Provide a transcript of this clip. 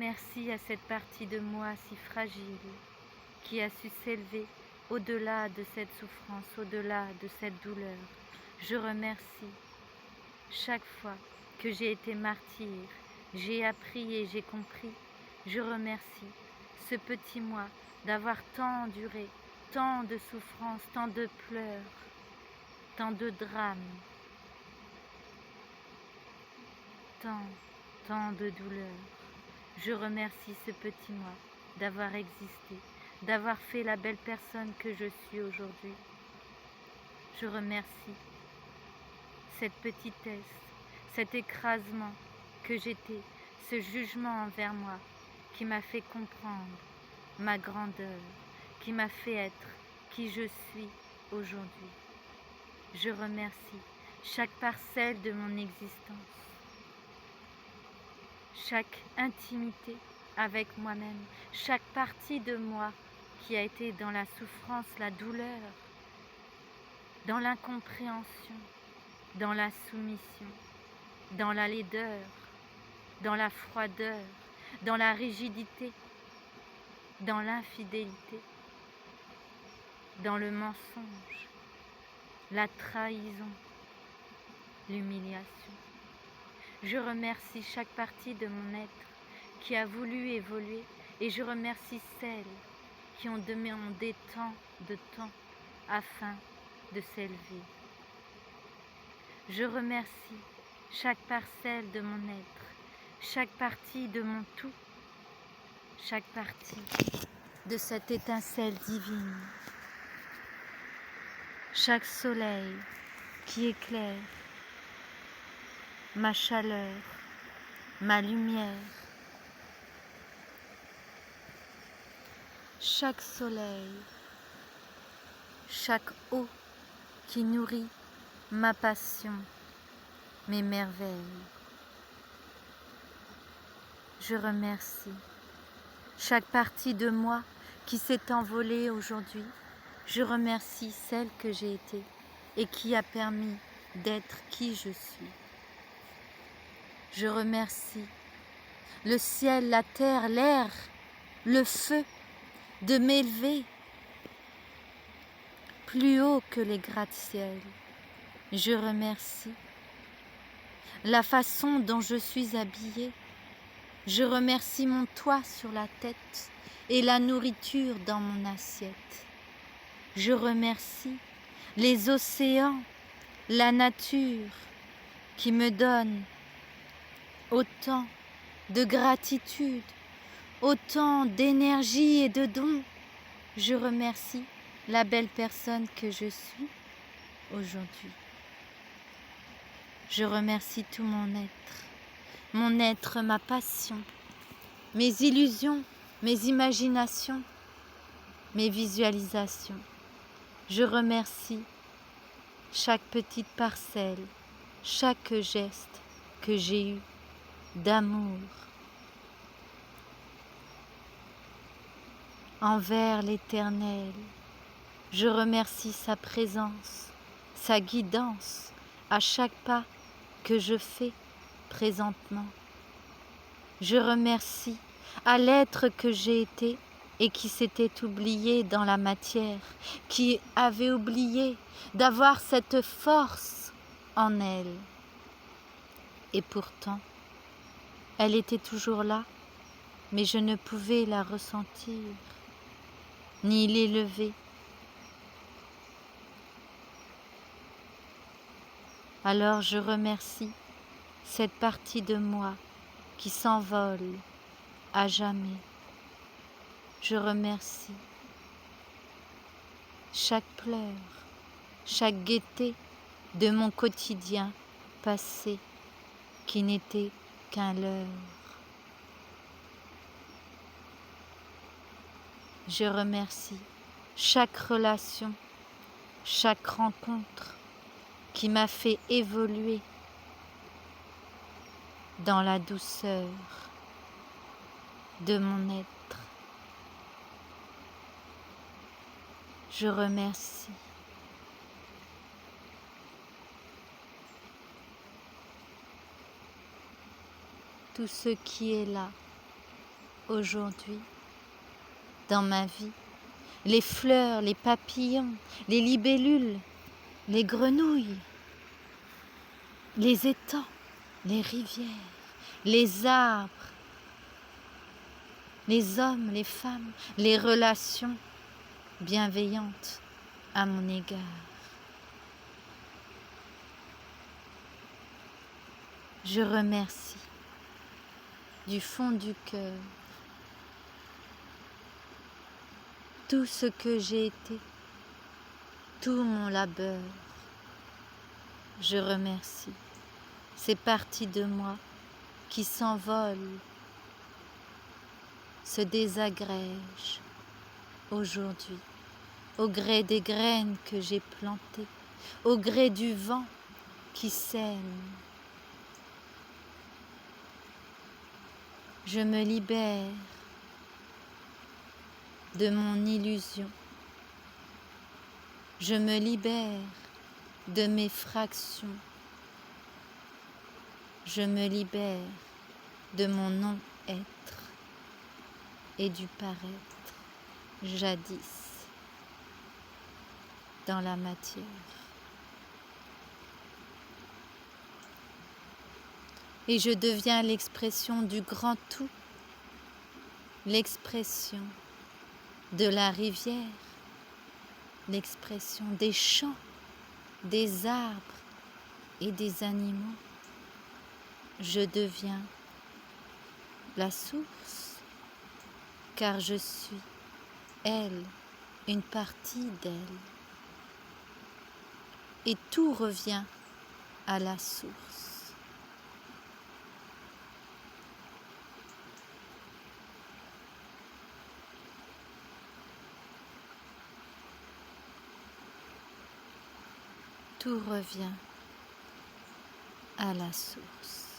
Merci à cette partie de moi si fragile qui a su s'élever au-delà de cette souffrance, au-delà de cette douleur. Je remercie chaque fois que j'ai été martyre, j'ai appris et j'ai compris. Je remercie ce petit moi d'avoir tant enduré, tant de souffrances, tant de pleurs, tant de drames, tant de douleurs. Je remercie ce petit moi d'avoir existé, d'avoir fait la belle personne que je suis aujourd'hui. Je remercie cette petitesse, cet écrasement que j'étais, ce jugement envers moi qui m'a fait comprendre ma grandeur, qui m'a fait être qui je suis aujourd'hui. Je remercie chaque parcelle de mon existence, chaque intimité avec moi-même, chaque partie de moi qui a été dans la souffrance, la douleur, dans l'incompréhension, dans la soumission, dans la laideur, dans la froideur, dans la rigidité, dans l'infidélité, dans le mensonge, la trahison, l'humiliation. Je remercie chaque partie de mon être qui a voulu évoluer et je remercie celles qui ont demandé tant de temps afin de s'élever. Je remercie chaque parcelle de mon être, chaque partie de mon tout, chaque partie de cette étincelle divine, chaque soleil qui éclaire ma chaleur, ma lumière, chaque soleil, chaque eau qui nourrit ma passion, mes merveilles. Je remercie chaque partie de moi qui s'est envolée aujourd'hui. Je remercie celle que j'ai été et qui a permis d'être qui je suis. Je remercie le ciel, la terre, l'air, le feu de m'élever plus haut que les gratte-ciel. Je remercie la façon dont je suis habillée. Je remercie mon toit sur la tête et la nourriture dans mon assiette. Je remercie les océans, la nature qui me donne autant de gratitude, autant d'énergie et de dons. Je remercie la belle personne que je suis aujourd'hui. Je remercie tout mon être, ma passion, mes illusions, mes imaginations, mes visualisations. Je remercie chaque petite parcelle, chaque geste que j'ai eu d'amour envers l'Éternel. Je remercie sa présence, sa guidance à chaque pas que je fais présentement. Je remercie à l'être que j'ai été et qui s'était oublié dans la matière, qui avait oublié d'avoir cette force en elle. Et pourtant, elle était toujours là, mais je ne pouvais la ressentir, ni l'élever. Alors je remercie cette partie de moi qui s'envole à jamais. Je remercie chaque pleur, chaque gaieté de mon quotidien passé qui n'était qu'un leurre. Je remercie chaque relation, chaque rencontre qui m'a fait évoluer dans la douceur de mon être. Je remercie tout ce qui est là aujourd'hui, dans ma vie, les fleurs, les papillons, les libellules, les grenouilles, les étangs, les rivières, les arbres, les hommes, les femmes, les relations bienveillantes à mon égard. Je remercie du fond du cœur tout ce que j'ai été, tout mon labeur. Je remercie ces parties de moi qui s'envolent, se désagrègent aujourd'hui, au gré des graines que j'ai plantées, au gré du vent qui sème. Je me libère de mon illusion. Je me libère de mes fractions. Je me libère de mon non-être et du paraître jadis dans la matière. Et je deviens l'expression du grand tout, l'expression de la rivière, l'expression des champs, des arbres et des animaux. Je deviens la source, car je suis elle, une partie d'elle. Et tout revient à la source. Tout revient à la source.